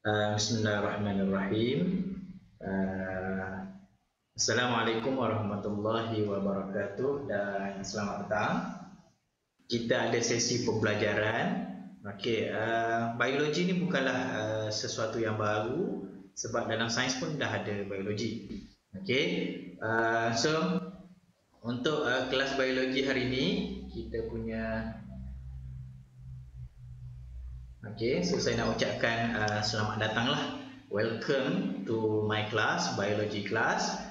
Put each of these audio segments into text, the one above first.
Bismillahirrahmanirrahim. Uh, Assalamualaikum warahmatullahi wabarakatuh dan selamat petang. Kita ada sesi pembelajaran. Biologi ni bukanlah sesuatu yang baru sebab dalam sains pun dah ada biologi. So untuk kelas biologi hari ini kita punya so saya nak ucapkan selamat datanglah. Welcome to my class, biology class.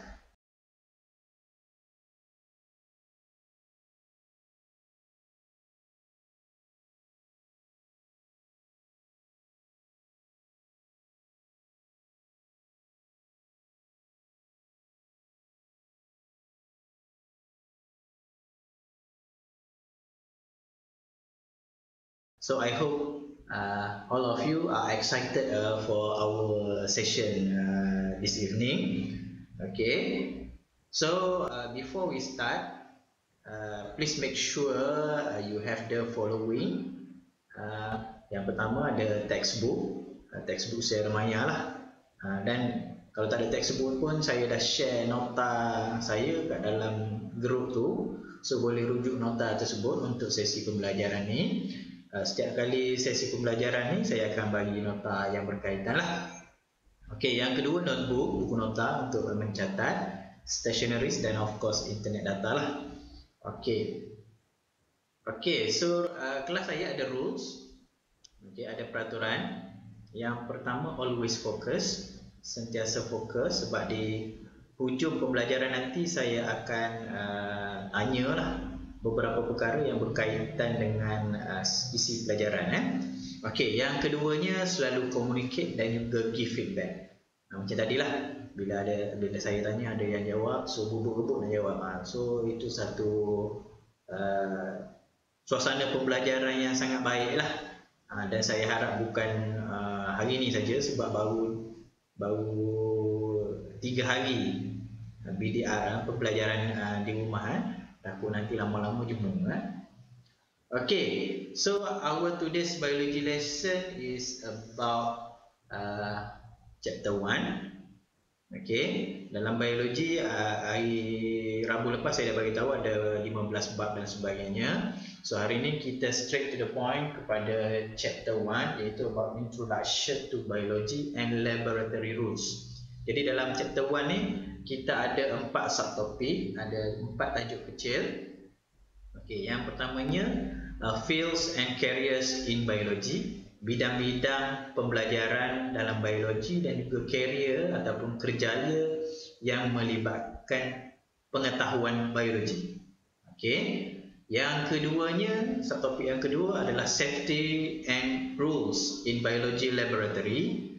So I hope all of you are excited for our session this evening. So before we start, please make sure you have the following. Yang pertama ada textbook saya Maya lah. Dan kalau tak ada textbook pun saya dah share nota saya kat dalam group tu. So boleh rujuk nota tersebut untuk sesi pembelajaran ni. Setiap kali sesi pembelajaran ni saya akan bagi nota yang berkaitan lah. Yang kedua notebook, buku nota untuk mencatat, stationeries dan of course internet data lah. So kelas saya ada rules, ada peraturan. Yang pertama always focus, sentiasa fokus sebab di hujung pembelajaran nanti saya akan tanya lah beberapa perkara yang berkaitan dengan isi pelajaran. Yang keduanya selalu communicate dan juga give feedback. Macam tadilah, bila saya tanya ada yang jawab, so bubuk-bubuk nak jawab. So itu satu suasana pembelajaran yang sangat baik lah. Dan saya harap bukan hari ini saja sebab baru 3 hari BDR pembelajaran di rumah. Takut nanti lama-lama jemu. So our today's biology lesson is about chapter 1. Dalam biologi hari Rabu lepas saya dah bagi tahu ada 15 bab dan sebagainya. So hari ini kita straight to the point kepada chapter 1, iaitu about introduction to biology and laboratory rules. Jadi dalam chapter 1 ni kita ada 4 subtopik, ada 4 tajuk kecil. Yang pertamanya fields and careers in biology, bidang-bidang pembelajaran dalam biologi dan juga career ataupun kerjaya yang melibatkan pengetahuan biologi. Yang keduanya, subtopik yang kedua adalah safety and rules in biology laboratory.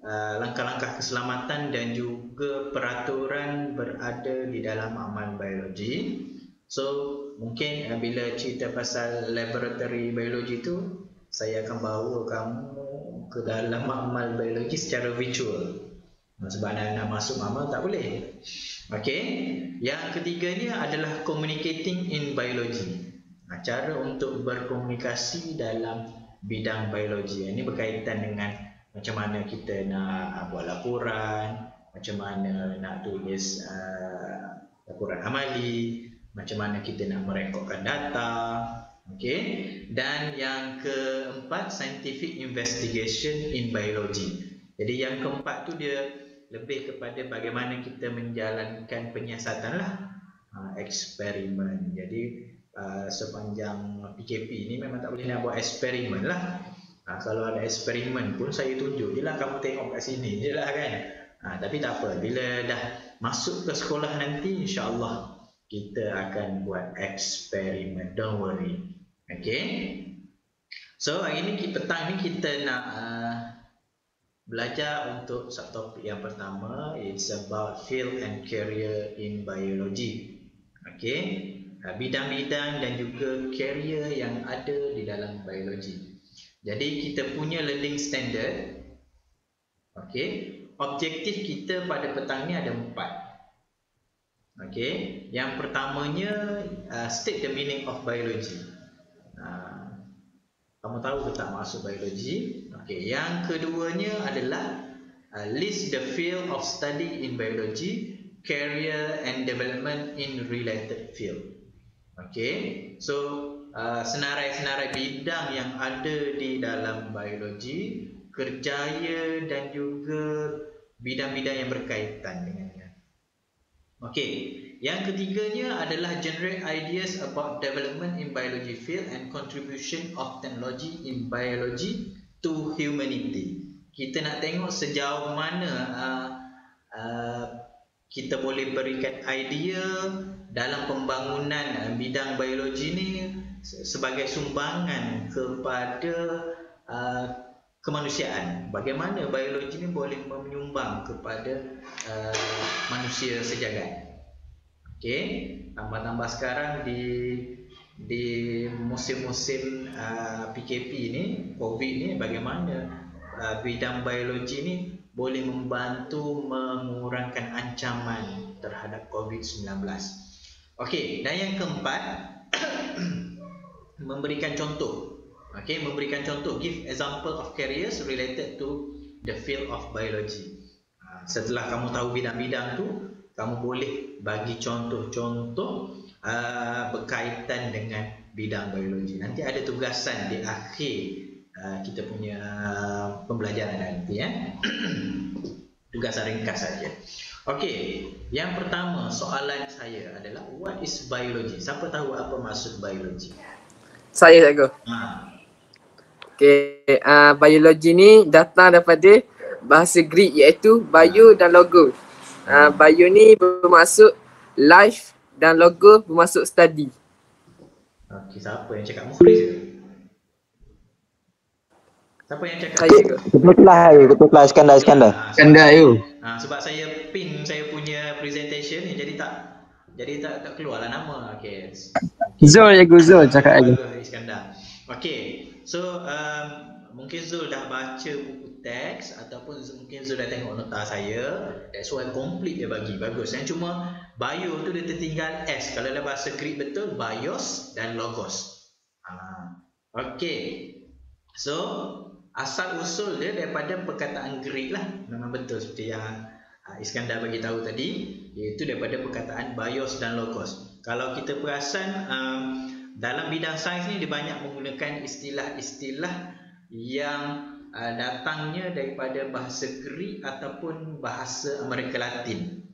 Langkah-langkah keselamatan dan juga peraturan berada di dalam amal biologi. So mungkin bila cerita pasal laboratory biologi tu, saya akan bawa kamu ke dalam amal biologi secara virtual. Sebab nak masuk amal tak boleh. Yang ketiganya adalah communicating in biology. Cara untuk berkomunikasi dalam bidang biologi. Ini berkaitan dengan macam mana kita nak buat laporan, macam mana nak tulis laporan amali, macam mana kita nak merekodkan data. Dan yang keempat, scientific investigation in biology. Jadi yang keempat tu dia lebih kepada bagaimana kita menjalankan penyiasatan lah, eksperimen. Jadi sepanjang PKP ni memang tak boleh nak buat eksperimen lah. Kalau ada eksperimen pun saya tunjuk je lah, kamu tengok kat sini je lah kan. Tapi tak apa, bila dah masuk ke sekolah nanti insyaAllah kita akan buat eksperimen, don't worry. So hari ni petang ni kita nak belajar untuk subtopik yang pertama. It's about field and career in biology. Bidang-bidang dan juga career yang ada di dalam biologi. Jadi kita punya learning standard. Objektif kita pada petang ni ada 4. Yang pertamanya state the meaning of biology. Kamu tahu ke tak maksud biologi? Okey, yang keduanya adalah list the field of study in biology, career and development in related field. Okey, so senarai-senarai bidang yang ada di dalam biologi, kerjaya dan juga bidang-bidang yang berkaitan dengannya. Okey, yang ketiganya adalah generate ideas about development in biology field and contribution of technology in biology to humanity. Kita nak tengok sejauh mana kita boleh berikan idea dalam pembangunan bidang biologi ni sebagai sumbangan kepada kemanusiaan. Bagaimana biologi ni boleh menyumbang kepada manusia sejagat. Okey, tambah-tambah sekarang di musim-musim PKP ni, COVID ni, bagaimana bidang biologi ni boleh membantu mengurangkan ancaman terhadap COVID-19. Okey, dan yang keempat memberikan contoh. Okay, memberikan contoh, give example of careers related to the field of biology. Setelah kamu tahu bidang-bidang tu, kamu boleh bagi contoh-contoh berkaitan dengan bidang biologi. Nanti ada tugasan di akhir kita punya pembelajaran nanti tugasan ringkas saja. Okey, yang pertama soalan saya adalah what is biology? Siapa tahu apa maksud biologi? Saya cikgu. Okey, biologi ni datang daripada bahasa Greek iaitu bio dan logo. Bio ni bermaksud life dan logo bermaksud study. Okey, siapa yang cakap Mukhlis ke? Siapa yang cakap? Saya ke? Ketua kelas Iskandar. Iskandar you. Sebab saya pin saya punya presentation ni jadi tak keluarlah nama. Okey. Zul cikgu, Zul cakap lagi. Iskandar. Okey. So mungkin Zul dah baca buku teks ataupun mungkin Zul dah tengok nota saya. That's why complete dia bagi. Bagus. Yang cuma bio tu dia tertinggal S. Kalau dalam bahasa Greek betul bios dan logos. Okey. So asal usul dia daripada perkataan Greek lah. Memang betul seperti yang Iskandar bagi tahu tadi, iaitu daripada perkataan bios dan logos. Kalau kita perasan dalam bidang sains ni dia banyak menggunakan istilah-istilah yang datangnya daripada bahasa Greek ataupun bahasa Amerika Latin.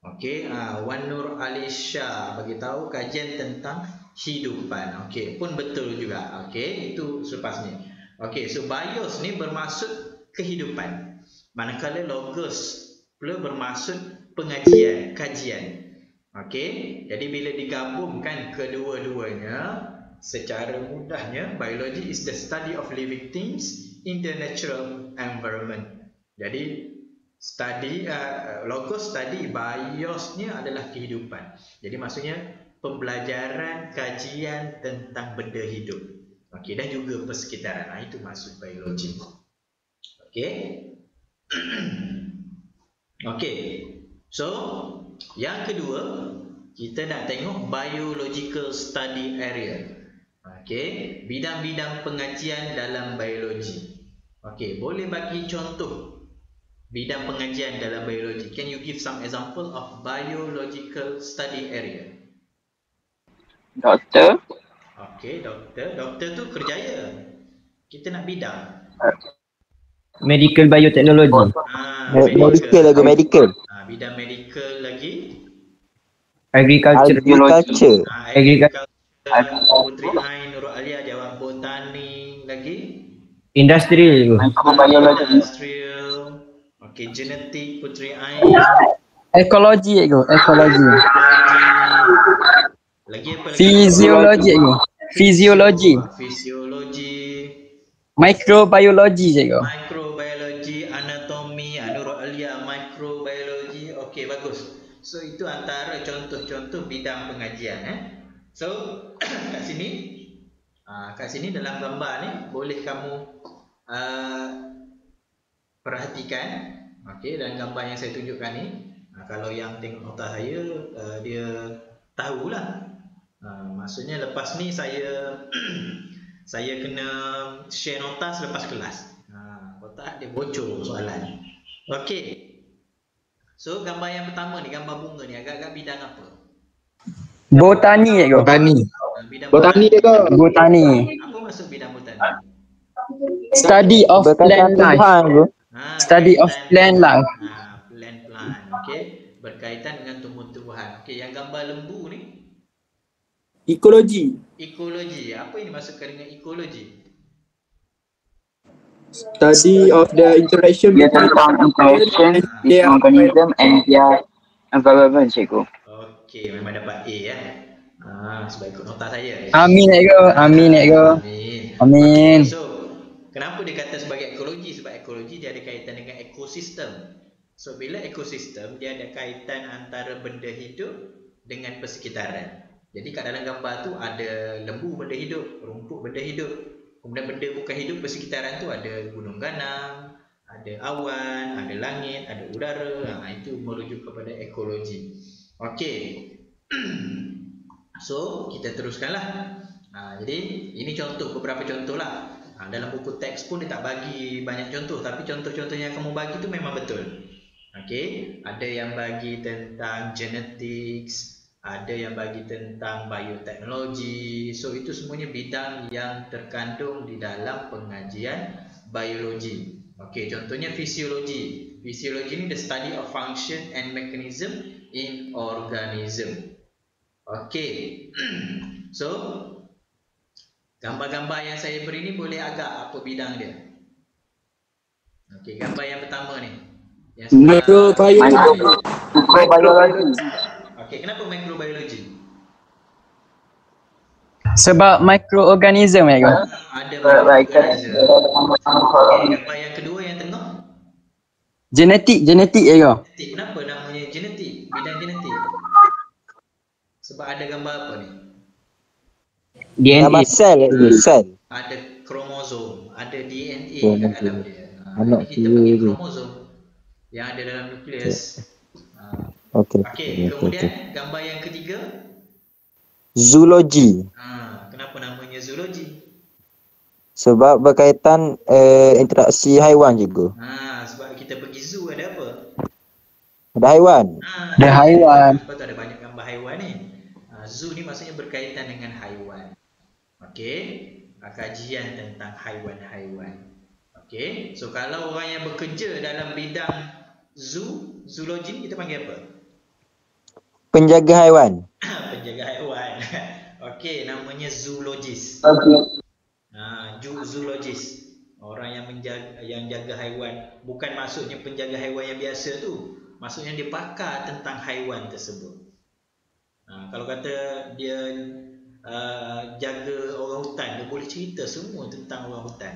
Okey, Wan Nur Alisha bagi tahu kajian tentang hidupan. Okey, pun betul juga. Okey, itu selepas ni. Okey, so bios ni bermaksud kehidupan. Manakala logos pula bermaksud pengajian, kajian. Okey, jadi bila digabungkan kedua-duanya, secara mudahnya biology is the study of living things in the natural environment. Jadi logos tadi, biosnya adalah kehidupan. Jadi maksudnya pembelajaran, kajian tentang benda hidup. Okey, dan juga persekitaran. Itu maksud biologi. Okey. Okey. So, yang kedua, kita nak tengok biological study area. Okey, bidang-bidang pengajian dalam biologi. Okey, boleh bagi contoh bidang pengajian dalam biologi. Can you give some example of biological study area? Doktor. Okey, doktor. Doktor tu kerjaya. Kita nak bidang. Medical biotechnology. Medical. Bidang medical lagi. Agriculture. Agriculture. Putri Ain Nurul Alia jawab botani lagi. Industrial. Industrial. Okey, genetik Putri Ain. Ekologi cikgu, ekologi. Lagi apa lagi? Fisiologi cikgu. Fisiologi. Fisiologi. Microbiologi cikgu. Microbiologi, anatomi, Nurul Alia microbiologi. Okey, bagus. So itu antara contoh-contoh bidang pengajian So kat sini dalam gambar ni boleh kamu perhatikan. Okey, dan gambar yang saya tunjukkan ni, kalau yang tengok nota saya dia tahulah. Maksudnya lepas ni saya Saya kena share nota selepas kelas. Kalau tak dia bocor soalan. Okey. So gambar yang pertama ni, gambar bunga ni agak-agak bidang apa? Botani cikgu. Bidang Botani dia ke? Botani. Apa maksud bidang botani? Study of Berkaitan plant life. tumbuhan tu. Study of plant life. Plant. Okey. Berkaitan dengan tumbuh-tumbuhan. Okey, yang gambar lembu ni Ekologi. ekologi. Apa yang dimaksudkan dengan ekologi? Study of the interaction Dia between tentang interaction between organism and their environment cikgu. Okey, memang dapat A ya. Sebab ikut nota saya. Amin cikgu. Amin cikgu. Amin. Amin. Okay, so kenapa dia kata sebagai ekologi? Sebab ekologi dia ada kaitan dengan ekosistem. So bila ekosistem dia ada kaitan antara benda hidup dengan persekitaran. Jadi kat dalam gambar tu ada lembu benda hidup, rumput benda hidup. Kemudian benda bukan hidup persekitaran tu ada gunung ganang, ada awan, ada langit, ada udara. Itu merujuk kepada ekologi. Okey. So kita teruskanlah. Jadi ini contoh, beberapa contoh lah. Dalam buku teks pun dia tak bagi banyak contoh, tapi contoh-contoh yang kamu bagi tu memang betul. Okey, ada yang bagi tentang genetics, ada yang bagi tentang bioteknologi. So itu semuanya bidang yang terkandung di dalam pengajian biologi. Okey, contohnya fisiologi. Fisiologi ni the study of function and mechanism in organism. Okey. So gambar-gambar yang saya beri ni boleh agak apa bidang dia? Okey, gambar yang pertama ni. Yang Microbiology. Okey, kenapa mikrobiologi? Sebab mikroorganism cikgu. Ada mikroorganism. Okey, gambar yang kedua yang tengah. Genetik cikgu. Genetik. Kenapa namanya genetik? Bidang genetik. Sebab ada gambar apa ni? Gambar sel itu, sel. Ada kromosom, ada DNA Oh, kat dalam dia. Anak Ini kita panggil kiri. kromosom yang ada dalam nukleus. Okey. Okey, kemudian gambar yang ketiga. Zoologi. Kenapa namanya zoologi? Sebab berkaitan interaksi haiwan juga. Sebab kita pergi zoo ada apa? Ada haiwan. Ada haiwan. Sebab tu ada banyak gambar haiwan ni. Zoo ni maksudnya berkaitan dengan haiwan. Okey, kajian tentang haiwan-haiwan. Okey, so kalau orang yang bekerja dalam bidang zoologi kita panggil apa? Penjaga haiwan. Penjaga haiwan. Okey, namanya zoologist. Zoologist. Orang yang jaga haiwan. Bukan maksudnya penjaga haiwan yang biasa tu. Maksudnya dia pakar tentang haiwan tersebut. Kalau kata dia jaga orang hutan, dia boleh cerita semua tentang orang hutan.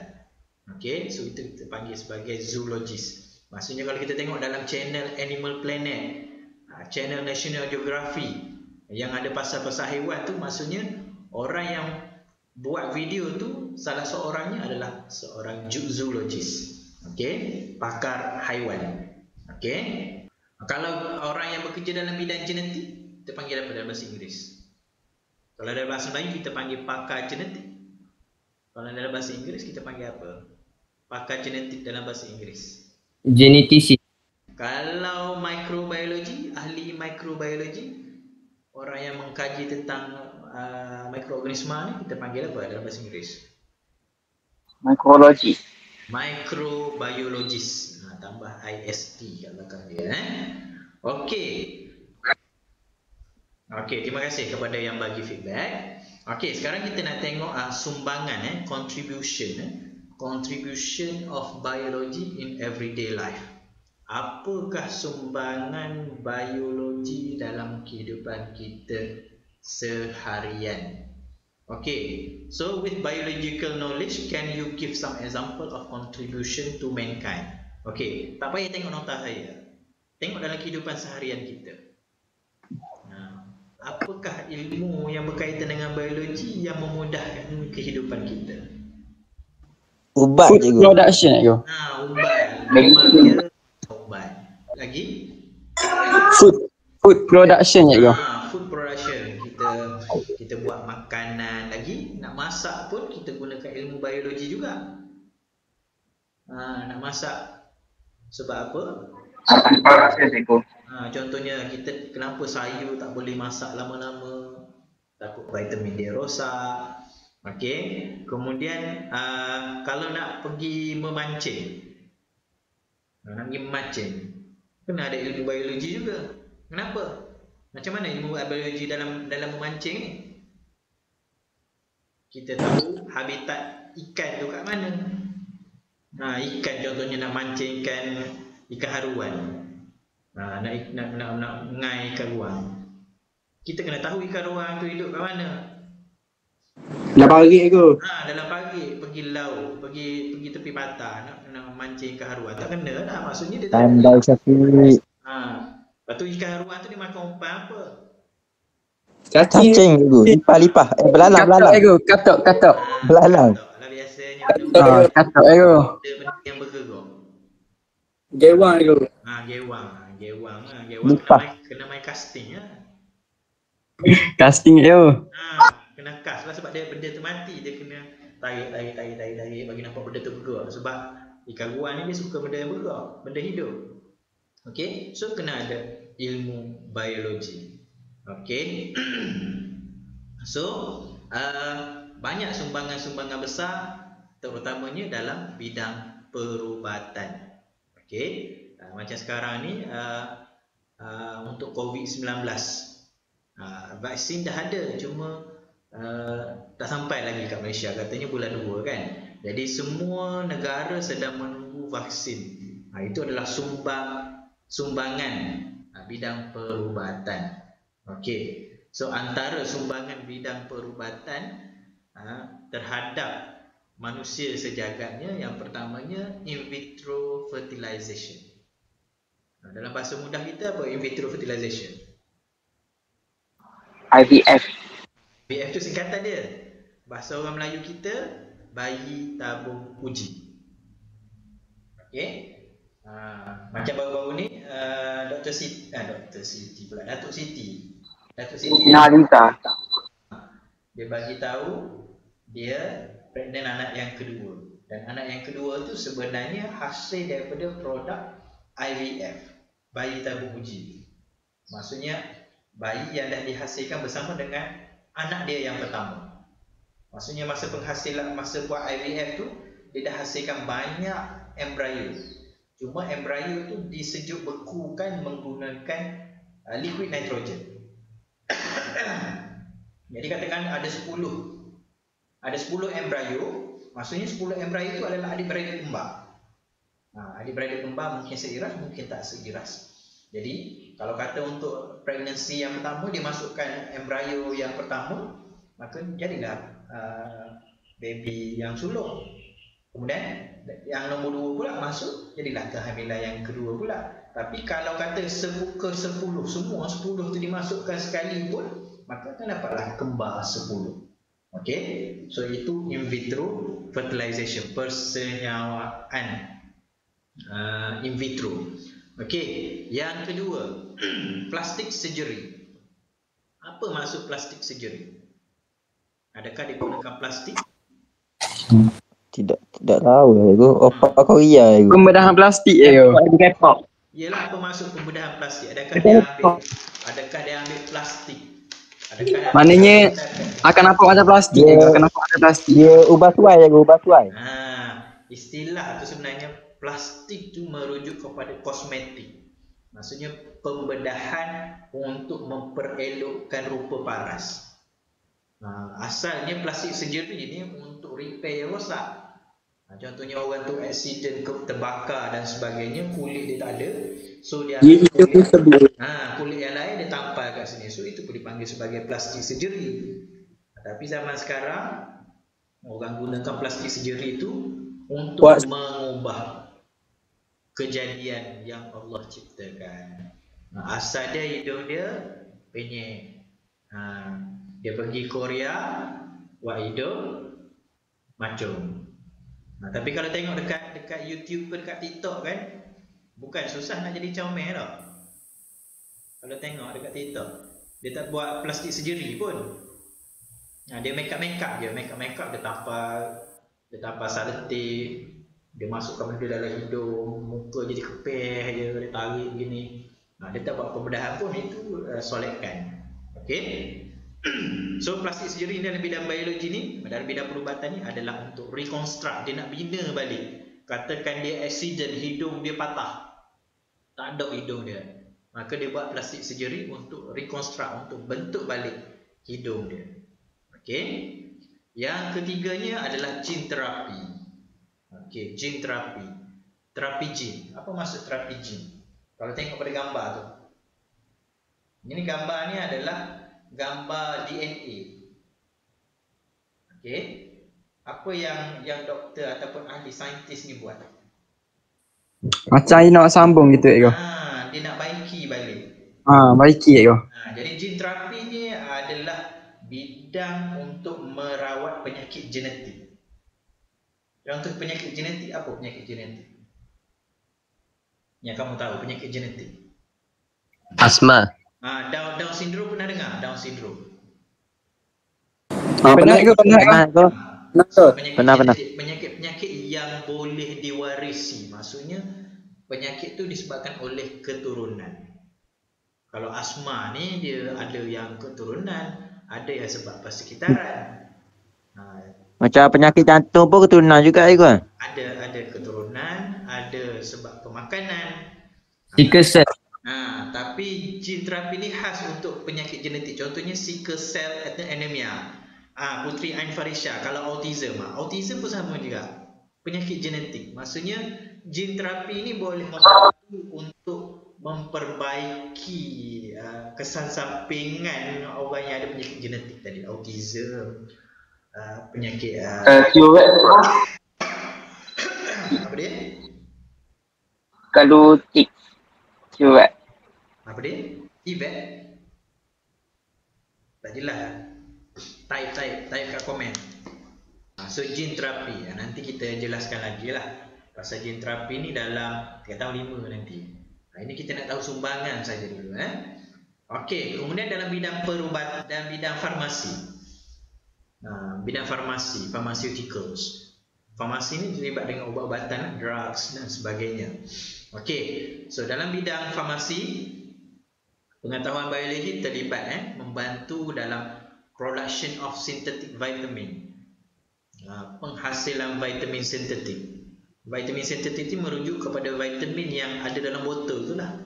Okey, so itu kita panggil sebagai zoologist. Maksudnya kalau kita tengok dalam channel Animal Planet, channel National Geography yang ada pasal-pasal haiwan tu, maksudnya orang yang buat video tu salah seorangnya adalah seorang zoologist. Okey, pakar haiwan. Okey. Kalau orang yang bekerja dalam bidang genetik, kita panggil apa dalam bahasa Inggeris? Kalau dalam bahasa Melayu kita panggil pakar genetik. Kalau dalam bahasa Inggeris kita panggil apa? Pakar genetik dalam bahasa Inggeris. Geneticist. Kalau mikrobiologi, ahli mikrobiologi, orang yang mengkaji tentang mikroorganisma ni kita panggil apa dalam bahasa Inggeris? Micrology. Microbiologist. Tambah IST kat belakang dia. Okey. Okey, terima kasih kepada yang bagi feedback. Okey, sekarang kita nak tengok sumbangan contribution of biology in everyday life. Apakah sumbangan biologi dalam kehidupan kita seharian? Okay, so with biological knowledge, can you give some example of contribution to mankind? Okay, tak payah tengok nota saya. Tengok dalam kehidupan seharian kita. Apakah ilmu yang berkaitan dengan biologi yang memudahkan kehidupan kita? Ubat Food cikgu. production cikgu. Ubat. Memang ubat. Lagi? Food production cikgu. Food production. Kita buat makanan. Lagi nak masak. masak pun kita gunakan ilmu biologi juga. Nak masak sebab apa? Panas ya cikgu. Contohnya kita kenapa sayur tak boleh masak lama-lama, takut vitamin dia rosak. Okey, kemudian kalau nak pergi memancing, kena ada ilmu biologi juga. Kenapa? Macam mana ilmu biologi dalam memancing ni? Kita tahu habitat ikan tu kat mana. Ikan contohnya nak mancing ikan haruan. Nak ngai ikan ruang. Kita kena tahu ikan ruang tu hidup kat mana. Dalam parit ke? Dalam parit, pergi laut, pergi tepi patah nak mancing ikan haruan. Tak kena dah, maksudnya dia tak Pandai Syafiq. Lepas tu ikan haruan tu dia makan umpan apa? Cacing. Cacing cikgu. Lipah. Belalang. Katok. Belalang. Lah biasanya Katok benda yang bergerak. Gewang ke? Gewang Lipah. kena main casting lah. Casting Kena cast lah sebab dia benda tu mati, dia kena tarik bagi nampak benda tu bergerak. Sebab ikan ruang ni dia suka benda yang bergerak, benda hidup. Okey, so kena ada ilmu biologi. Okey. So banyak sumbangan besar terutamanya dalam bidang perubatan. Okey, macam sekarang ni untuk COVID-19 vaksin dah ada, cuma tak sampai lagi kat Malaysia, katanya bulan 2 kan. Jadi semua negara sedang menunggu vaksin. Itu adalah sumbangan bidang perubatan. Okey, so antara sumbangan bidang perubatan terhadap manusia sejagatnya, yang pertamanya in vitro fertilization. Dalam bahasa mudah kita apa in vitro fertilization? IVF. IVF tu singkatan dia. Bahasa orang Melayu kita bayi tabung uji. Okey. Macam baru-baru ni Datuk Siti Nalita. dia bagi tahu dia pregnant anak yang kedua, dan anak yang kedua tu sebenarnya hasil daripada produk IVF, bayi tabung uji. Maksudnya bayi yang dah dihasilkan bersama dengan anak dia yang pertama. Maksudnya masa buat IVF tu dia dah hasilkan banyak embrio. Cuma embrio tu disejuk bekukan menggunakan liquid nitrogen. Jadi katakan ada 10 embrio, maksudnya 10 embrio itu adalah adik-beradik kembar. Adik-beradik kembar mungkin seiras, mungkin tak seiras. Jadi kalau kata untuk pregnancy yang pertama dia masukkan embrio yang pertama, maka jadilah baby yang sulung. Kemudian yang nombor 2 pula masuk, jadilah kehamilan yang kedua pula. Tapi kalau kata sebuka 10, semua 10 tu dimasukkan sekali pun, maka akan dapatlah kembar 10. Okey, so itu in vitro fertilization, persenyawaan in vitro. Okey, yang kedua plastic surgery. Apa maksud plastic surgery? Adakah digunakan plastik? Tidak tahu cikgu. Opak Korea cikgu. Pembedahan plastik je. Yalah, apa maksud pembedahan plastik? Adakah dia ambil plastik? Maknanya akan nampak macam plastik. Dia ubah suai cikgu, ubah suai. Istilah tu sebenarnya plastik tu merujuk kepada kosmetik. Maksudnya pembedahan untuk memperelokkan rupa paras. Asalnya plastik surgery ni untuk repair yang rosak. Contohnya orang tu accident, terbakar dan sebagainya, kulit dia tak ada, so dia kulit yang lain dia tampal kat sini, so itu pun dipanggil sebagai plastik surgery. Tapi zaman sekarang orang gunakan plastik surgery itu untuk mengubah kejadian yang Allah ciptakan. Asal dia hidung dia penyek, dia pergi Korea buat hidung macam. Tapi kalau tengok dekat YouTube ke dekat TikTok kan, bukan susah nak jadi comel tau. Kalau tengok dekat TikTok, dia tak buat plastik surgery pun. Dia make up dia tanpa selotip, dia masukkan benda dalam hidung, muka jadi kepeh je, dia tarik begini. Dia tak buat pembedahan pun, itu solekan. Okey. So plastik surgery dalam bidang biologi ni, dalam bidang perubatan ni adalah untuk reconstruct, dia nak bina balik. Katakan dia accident, hidung dia patah, tak ada hidung dia, maka dia buat plastik surgery untuk reconstruct, untuk bentuk balik hidung dia. Okey. Yang ketiganya adalah gene therapy. Okey, gene therapy. Terapi gene. Apa maksud terapi gene? Kalau tengok pada gambar tu. Ini gambar ni adalah gambar DNA. Okey. Apa yang doktor ataupun ahli saintis ni buat? Macam dia nak sambung gitu ke? Dia nak baiki balik. Baiki ke? Jadi gene terapi ni adalah bidang untuk merawat penyakit genetik. Contoh penyakit genetik, apa penyakit genetik? Yang kamu tahu penyakit genetik. Asma. Down syndrome pernah dengar? Down syndrome. Pernah ke? Pernah. Penyakit yang boleh diwarisi. Maksudnya penyakit tu disebabkan oleh keturunan. Kalau asma ni dia ada yang keturunan, ada yang sebab persekitaran. Macam penyakit jantung pun keturunan juga kan? Ada keturunan, ada sebab pemakanan. Sickle cell. Tapi gene terapi ni khas untuk penyakit genetik. Contohnya sickle cell anemia. Putri Ain Farisha, kalau autism pun sama juga. Penyakit genetik. Maksudnya gene terapi ni boleh membantu untuk memperbaiki kesan sampingan orang yang ada penyakit genetik tadi, autism, penyakit apa dia? Kalau tik curat. Apa dia? Ivet? Tak jelas. Type kat komen. So gene terapi, nanti kita jelaskan lagi lah pasal gene terapi ni dalam 3 tahun 5 nanti. Ini kita nak tahu sumbangan saja dulu. Okey, kemudian dalam bidang perubatan dan bidang farmasi. Bidang farmasi, pharmaceuticals. Farmasi ni terlibat dengan ubat-ubatan, drugs dan sebagainya. Okey, so dalam bidang farmasi, pengetahuan biologi terlibat membantu dalam production of synthetic vitamin. Penghasilan vitamin sintetik. Vitamin sintetik itu merujuk kepada vitamin yang ada dalam botol itulah,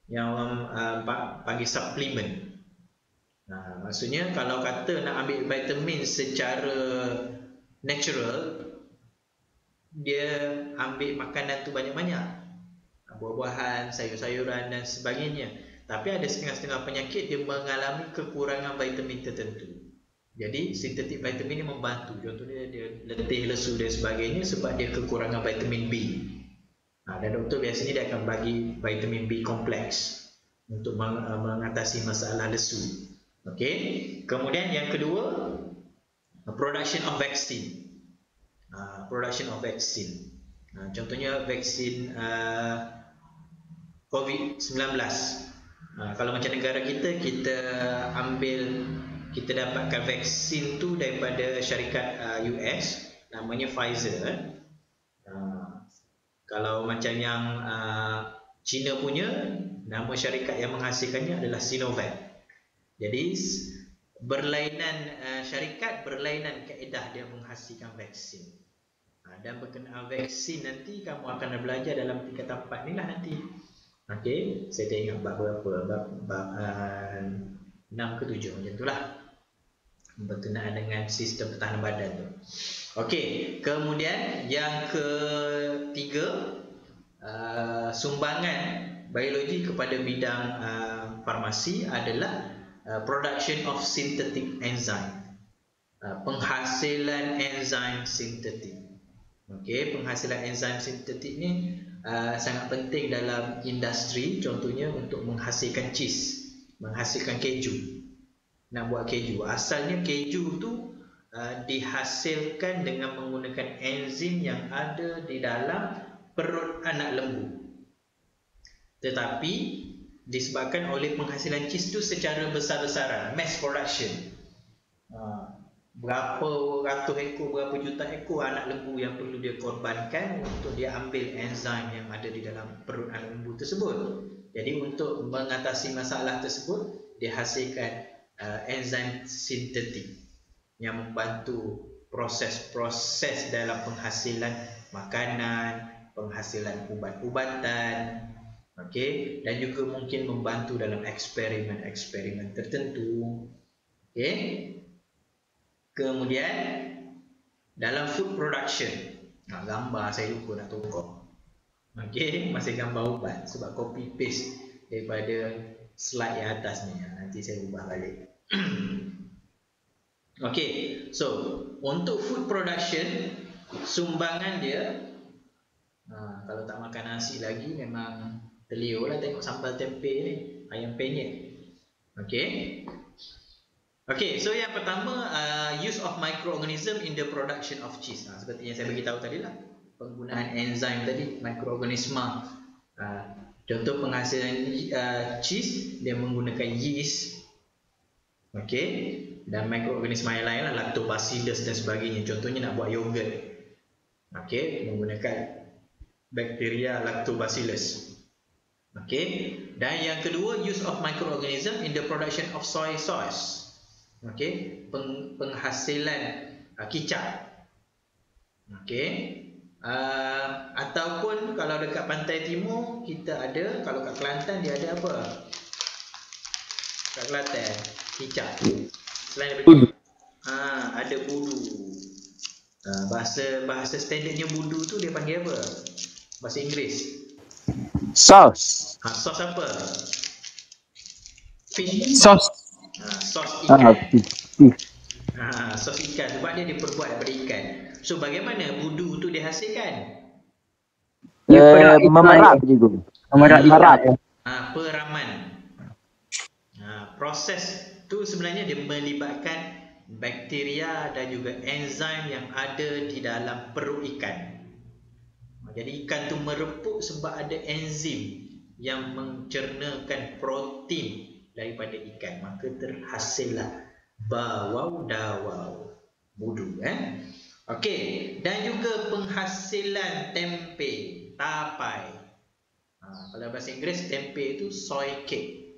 yang panggil suplemen. Maksudnya kalau kata nak ambil vitamin secara natural, dia ambil makanan tu banyak-banyak, buah-buahan, sayur-sayuran dan sebagainya. Tapi ada setengah-setengah penyakit dia mengalami kekurangan vitamin tertentu. Jadi sintetik vitamin ini membantu. Contohnya dia letih, lesu dan sebagainya sebab dia kekurangan vitamin B. Dan doktor biasanya dia akan bagi vitamin B kompleks untuk mengatasi masalah lesu. Okey. Kemudian yang kedua, production of vaccine. Production of vaccine. Contohnya vaksin COVID-19. Kalau macam negara kita dapatkan vaksin tu daripada syarikat US, namanya Pfizer. Kalau macam yang China punya, nama syarikat yang menghasilkannya adalah Sinovac. Jadi berlainan syarikat, berlainan kaedah dia menghasilkan vaksin. Dan berkenaan vaksin nanti kamu akan belajar dalam tingkatan 4 ni lah nanti. Okey, saya tak ingat bab berapa, bab 6 ke 7 macam itulah, berkenaan dengan sistem pertahanan badan tu. Okey, kemudian yang ketiga, sumbangan biologi kepada bidang farmasi adalah production of synthetic enzyme. Penghasilan enzim sintetik. Okey, penghasilan enzim sintetik ni sangat penting dalam industri, contohnya untuk menghasilkan cheese, menghasilkan keju. Nak buat keju, asalnya keju tu dihasilkan dengan menggunakan enzim yang ada di dalam perut anak lembu. Tetapi disebabkan oleh penghasilan cheese tu secara besar-besaran, mass production, berapa ratus ekor, berapa juta ekor anak lembu yang perlu dia korbankan untuk dia ambil enzim yang ada di dalam perut anak lembu tersebut. Jadi untuk mengatasi masalah tersebut, dia hasilkan enzim sintetik yang membantu proses-proses dalam penghasilan makanan, penghasilan ubat-ubatan, okey, dan juga mungkin membantu dalam eksperimen-eksperimen tertentu. Okey. Kemudian dalam food production, gambar saya lupa nak tukar. Okey, masih gambar ubat sebab copy paste daripada slide yang atas ni. Nanti saya ubah balik. Okey, so untuk food production, sumbangan dia, kalau tak makan nasi lagi memang terliur lah tengok sambal tempe ni, ayam penyet. Okey. Okey, so yang pertama, use of microorganism in the production of cheese. Seperti yang saya beritahu tadi lah, penggunaan enzim tadi, mikroorganisma. Contoh penghasilan cheese, dia menggunakan yeast. Okey, dan mikroorganisma yang lain lah, lactobacillus dan sebagainya. Contohnya nak buat yogurt, okey, menggunakan bakteria lactobacillus. Okey, dan yang kedua, use of microorganism in the production of soy sauce. Okey, penghasilan kicap. Okey, ataupun kalau dekat pantai timur kita ada, kalau kat Kelantan dia ada apa? Kat Kelantan kicap. Selain daripada ada budu. Bahasa standardnya budu tu dia panggil apa? Bahasa Inggeris. Sauce. Sos apa? Fish. Sos. Sos ikan. Fish. Sos ikan sebab dia diperbuat daripada ikan. So bagaimana budu tu dihasilkan? Memerap juga. Memerap. Peraman. Proses tu sebenarnya dia melibatkan bakteria dan juga enzim yang ada di dalam perut ikan. Jadi ikan tu merepuk sebab ada enzim yang mencernakan protein daripada ikan, maka terhasillah bawau dawau budu. Okey, dan juga penghasilan tempe, tapai. Kalau bahasa Inggeris tempe itu soy cake.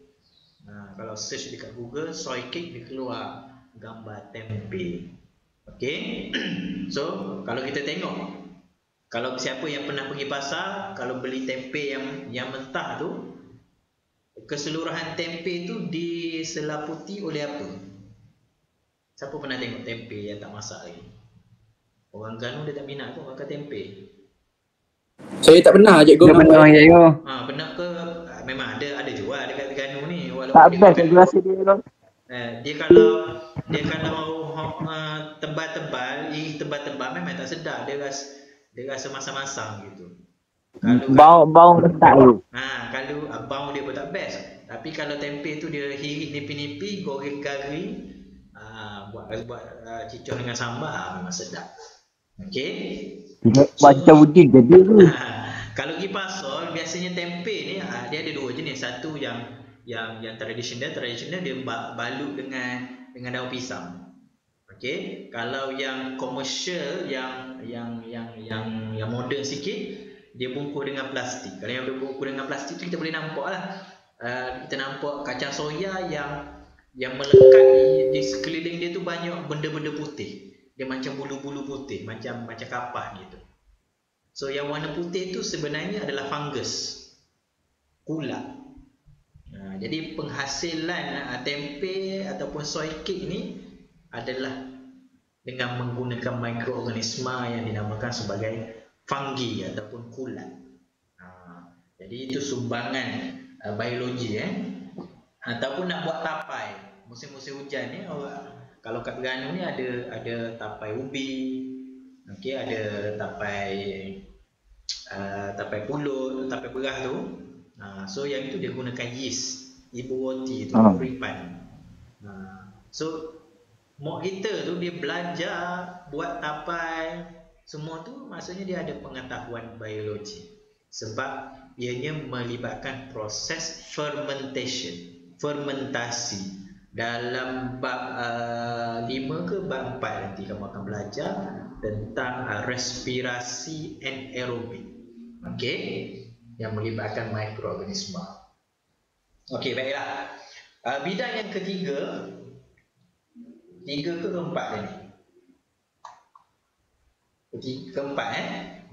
Kalau search dekat Google soy cake, dia keluar gambar tempe. Okey. So kalau kita tengok, kalau siapa yang pernah pergi pasar, kalau beli tempe yang mentah tu, keseluruhan tempe tu diselaputi oleh apa? Siapa pernah tengok tempe yang tak masak lagi? Orang Ganu dia tak minat pun makan tempe. Saya tak pernah cikgu. Tak pernah cikgu. Pernah ke? Memang ada jual dekat Ganu ni. Tak best saya rasa dia tu. Dia kalau tebal-tebal, tebal-tebal memang tak sedap. Dia rasa masam-masam gitu. Kalau bau letak tu. Kalau bau dia pun tak best. Tapi kalau tempe tu dia hirit nipi-nipi, goreng garing, buat cincang dengan sambal, memang sedap. Okey. Macam udin jadi tu. Kalau pergi pasar, biasanya tempe ni dia ada dua jenis. Satu yang tradisional dia balut dengan daun pisang. Okey, kalau yang komersial, yang moden sikit, dia bungkus dengan plastik. Kalau yang bungkus dengan plastik tu kita boleh nampak lah. Kita nampak kacang soya yang melekat di sekeliling dia tu banyak benda-benda putih. Dia macam bulu-bulu putih, macam kapas gitu. So yang warna putih tu sebenarnya adalah fungus, kulak. Jadi penghasilan tempe ataupun soy cake ni adalah dengan menggunakan mikroorganisma yang dinamakan sebagai fungi ataupun kulat. Jadi itu sumbangan biologi. Ataupun nak buat tapai musim-musim hujan ni, kalau kat Terengganu ni ada tapai ubi, okey, ada tapai pulut, tapai beras tu. So yang itu dia gunakan yeast, ibu roti tu, uripan. So mak kita tu dia belajar buat tapai, semua tu maksudnya dia ada pengetahuan biologi. Sebab ianya melibatkan proses fermentasi. dalam bab 5 ke bab 4 nanti kamu akan belajar tentang respirasi anaerobik. Okey, yang melibatkan mikroorganisma. Okey, baiklah. Bidang yang ketiga, 3 ke keempat tadi? Keempat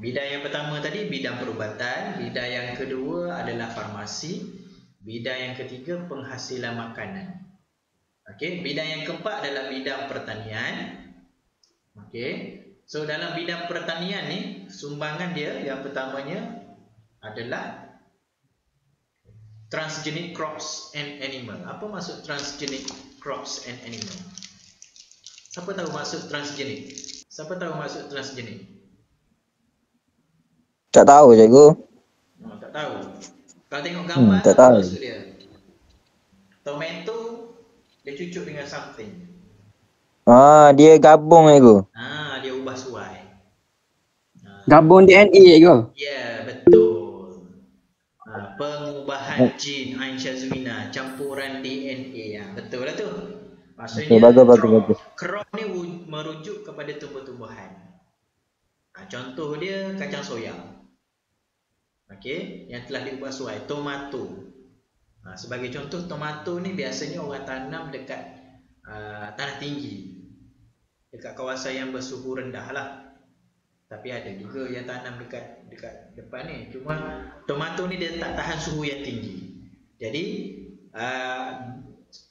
Bidang yang pertama tadi bidang perubatan, bidang yang kedua adalah farmasi, bidang yang ketiga penghasilan makanan. Okey, bidang yang keempat adalah bidang pertanian. Okey. So dalam bidang pertanian ni, sumbangan dia yang pertamanya adalah transgenic crops and animal. Apa maksud transgenic crops and animal? Siapa tahu maksud transgenic? Siapa tahu maksud transgenic? Tak tahu cikgu. Tak tahu. Kalau tengok gambar tak apa tahu. maksud dia? Tomato dia cucuk dengan something. Dia gabung cikgu. Dia ubah suai. Gabung DNA cikgu. Ya, betul. Pengubahan jin Ain Syazwina, campuran DNA. Betul lah tu. Maksudnya Bagus. crop ni merujuk kepada tumbuh-tumbuhan. Contoh dia kacang soya. Okey, yang telah diubah suai, tomato. Sebagai contoh, tomato ni biasanya orang tanam dekat tanah tinggi, dekat kawasan yang bersuhu rendah lah. Tapi ada juga yang tanam dekat depan ni. Cuma tomato ni dia tak tahan suhu yang tinggi. Jadi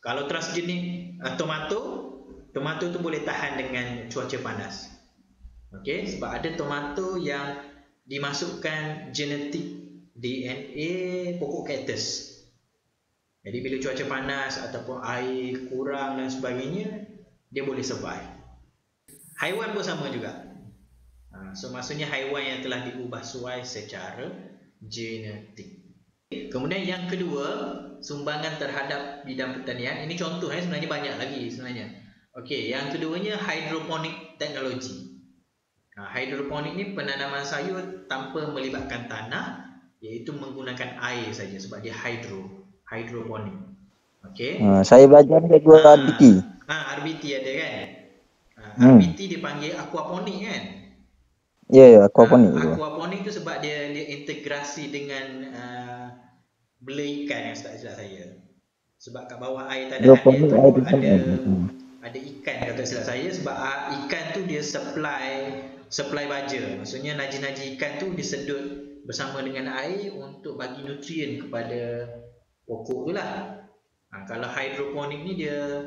kalau transgenik tomato tu boleh tahan dengan cuaca panas. Okey, sebab ada tomato yang dimasukkan genetik DNA pokok kaktus. Jadi bila cuaca panas ataupun air kurang dan sebagainya, dia boleh survive. Haiwan pun sama juga. So maksudnya haiwan yang telah diubah suai secara genetik. Kemudian yang kedua, sumbangan terhadap bidang pertanian. Ini contoh sebenarnya banyak lagi sebenarnya. Okey, yang keduanya hydroponic technology. Hidroponik ni penanaman sayur tanpa melibatkan tanah, iaitu menggunakan air saja sebab dia hidroponik. Okey. Saya belajar cikgu RBT. RBT ada kan? RBT dipanggil aquaponik kan? Ya, aquaponik. Aquaponik tu sebab dia integrasi dengan bela ikan yang tak silap saya. Sebab kat bawah air tadahan dia tu ada ikan kalau tak silap saya, sebab ikan tu dia supply baja. Maksudnya najis-najis ikan tu disedut bersama dengan air untuk bagi nutrien kepada pokok tu lah. Kalau hidroponik ni dia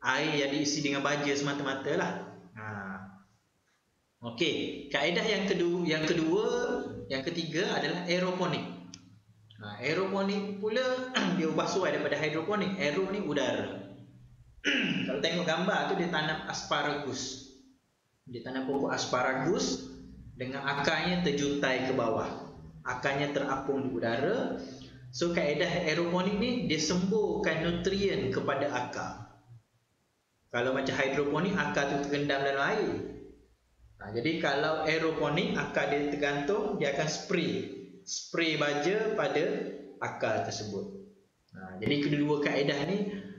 air yang diisi dengan baja semata-mata lah. Okey, kaedah yang ketiga adalah aeroponik. Aeroponik pula dia ubah suai daripada hidroponik. Aero ni udara. Kalau tengok gambar tu dia tanam asparagus. Dia tanam pokok asparagus dengan akarnya terjuntai ke bawah. Akarnya terapung di udara. So kaedah aeroponik ni dia sembuhkan nutrien kepada akar. Kalau macam hidroponik, akar tu tergendam dalam air. Jadi kalau aeroponik, akar dia tergantung, dia akan spray baja pada akar tersebut. Jadi kedua kaedah ni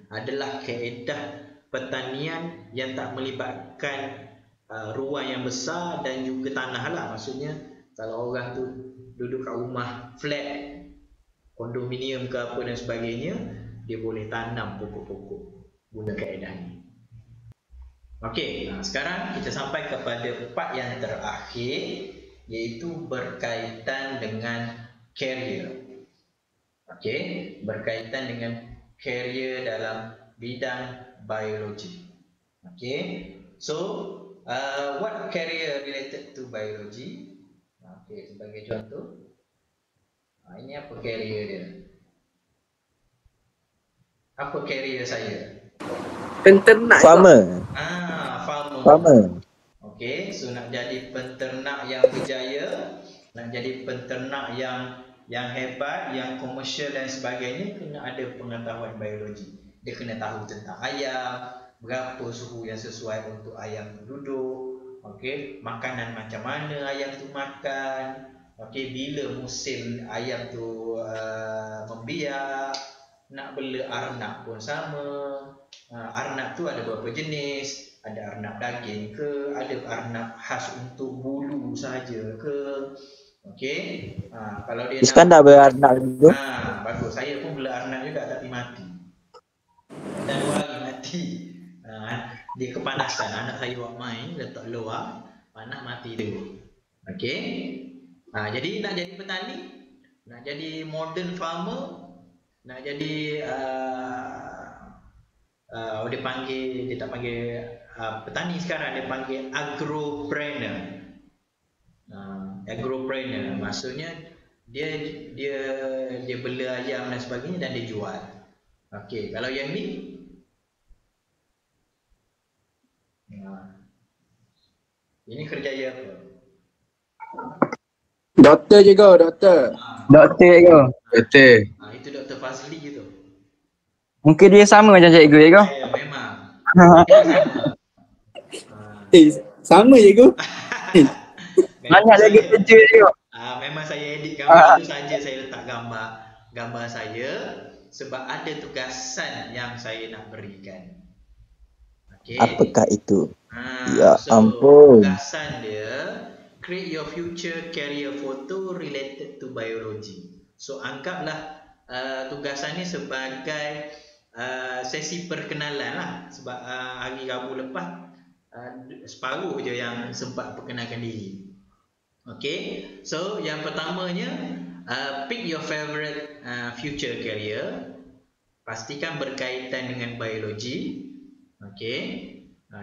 adalah kaedah pertanian yang tak melibatkan ruang yang besar dan juga tanah lah. Maksudnya kalau orang tu duduk kat rumah flat, kondominium ke apa dan sebagainya, dia boleh tanam pokok-pokok guna kaedah ni. Okey, sekarang kita sampai kepada part yang terakhir, iaitu berkaitan dengan carrier. Okey, berkaitan dengan carrier dalam bidang biologi. Okey, so what carrier related to biology? Okey, sebagai contoh, ini apa carrier dia? Apa carrier saya? Penternak. Farmer. Farmer. Okey, so nak jadi penternak yang berjaya, nak jadi penternak yang hebat, yang komersial dan sebagainya, kena ada pengetahuan biologi. Dia kena tahu tentang ayam, berapa suhu yang sesuai untuk ayam duduk, okey, makanan macam mana ayam tu makan, okey, bila musim ayam tu membiak, nak bela arnab pun sama. Arnab tu ada beberapa jenis, ada arnab daging ke, ada arnab khas untuk bulu sahaja ke. Okey. Kalau dia Iskandar beranak tu. bagus. Saya pun bela arnab juga tapi mati. Dan 2 hari mati. Dia kepanasan. Anak saya buat main letak luar, panas mati tu. Okey. Jadi nak jadi petani, nak jadi modern farmer, nak jadi dia tak panggil petani sekarang, dia panggil agropreneur. Agropreneur maksudnya dia bela ayam dan sebagainya dan dia jual. Okey, kalau yang ni ini kerjaya apa? Doktor je kau, doktor. Doktor kau. Betul. Itu Dr. Fazli gitu. Mungkin dia sama macam cikgu kau. Memang. Sama je kau. Banyak lagi kerja dia. Memang saya edit gambar tu saja, saya letak gambar saya sebab ada tugasan yang saya nak berikan. Okey. Apakah itu? Ya ampun. Tugasan dia create your future career photo related to biology. So anggaplah tugasan ni sebagai sesi perkenalan lah, sebab hari Rabu lepas separuh je yang sempat perkenalkan diri. Okay, so yang pertamanya pick your favorite future career. Pastikan berkaitan dengan biologi. Okay,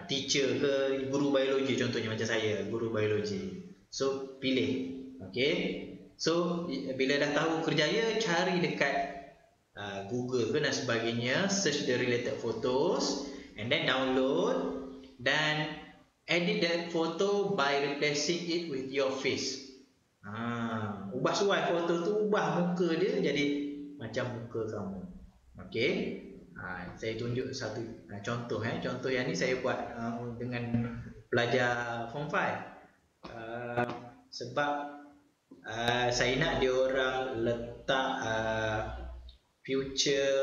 teacher ke guru biologi contohnya macam saya, guru biologi. So pilih. Okay, so bila dah tahu kerjaya, cari dekat Google ke dan sebagainya, search the related photos and then download dan edit that photo by replacing it with your face. Ubah suai foto tu, ubah muka dia jadi macam muka kamu. Okey. Saya tunjuk satu contoh. Contoh yang ni saya buat dengan pelajar form 5. Sebab saya nak dia orang letak future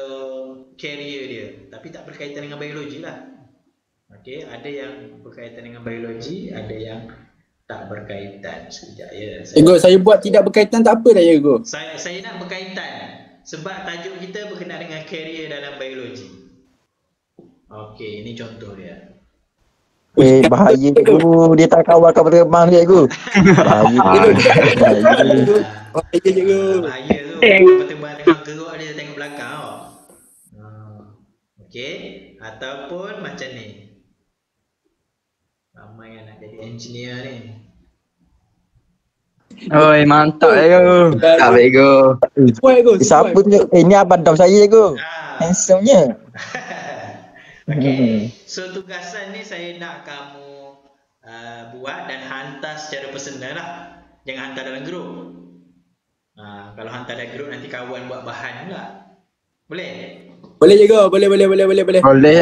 career dia, tapi tak berkaitan dengan biologi lah. Okey, ada yang berkaitan dengan biologi, ada yang tak berkaitan. Sekejap ya. Saya buat tidak berkaitan tak apa dah ya Go. Saya nak berkaitan sebab tajuk kita berkenaan dengan career dalam biologi. Okey, ini contoh dia. Bahaya tu, dia tak kawal kau terbang dia Go. Bahaya. Bahaya je Go. Bahaya tu. Kau terbang dengan geruk dia tengok belakang tau. Okey, ataupun macam ni. Ramai yang nak jadi engineer ni. Oi, mantap Go. Tak baik go. Sesuai Go. Siapa tunjuk? Ni abang dam saya Go. Handsome-nya. Okay, so tugasan ni saya nak kamu buat dan hantar secara personal lah. Jangan hantar dalam grup. Kalau hantar dalam grup nanti kawan buat bahan pula. Boleh? Boleh je Go, boleh. Boleh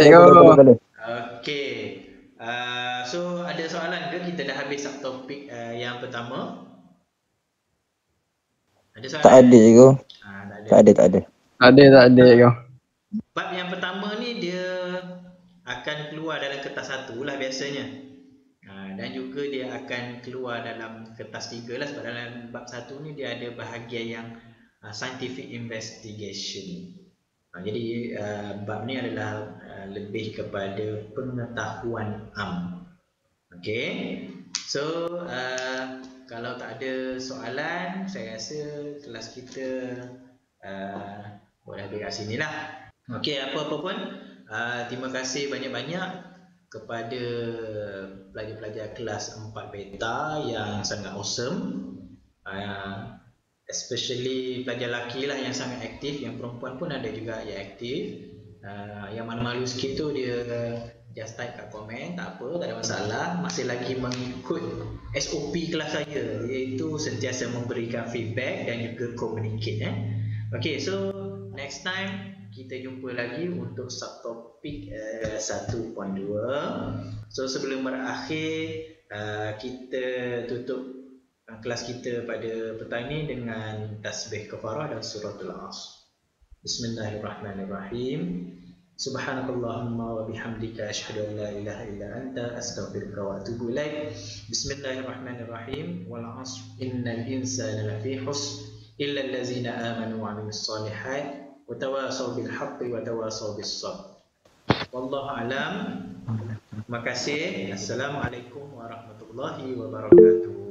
go. Okay. So ada soalan ke? Kita dah habis subtopik yang pertama. Ada soalan? Tak ada Go. Tak ada. Tak ada go. Bab yang pertama ni dia akan keluar dalam kertas 1 lah biasanya. Dan juga dia akan keluar dalam kertas 3 lah, sebab dalam bab 1 ni dia ada bahagian yang scientific investigation. Jadi bab ni adalah lebih kepada pengetahuan Okay. So kalau tak ada soalan, saya rasa kelas kita boleh habis kat sini lah. Okay, apa-apa pun terima kasih banyak-banyak kepada pelajar-pelajar kelas 4 beta yang sangat awesome. Especially pelajar lelaki lah yang sangat aktif, yang perempuan pun ada juga yang aktif. Yang malu-malu sikit tu dia just type kat komen, tak apa, tak ada masalah. Masih lagi mengikut SOP kelas saya, iaitu sentiasa memberikan feedback dan juga communicate. Okay, so next time kita jumpa lagi untuk subtopik 1.2. So sebelum berakhir, kita tutup kelas kita pada petang ni dengan tasbih kafarah dan suratul As. Bismillahirrahmanirrahim. Subhanakallahumma wa bihamdika asyhadu an la ilaha illa anta astaghfiruka wa atubu ilaik. Bismillahirrahmanirrahim. Wal 'asr innal insana lafi khusr illa allazina amanu wa 'amilus solihat wa tawasaw bil haqqi wa tawasaw bis sabr. Wallahu a'lam. Terima kasih. Assalamualaikum warahmatullahi wabarakatuh.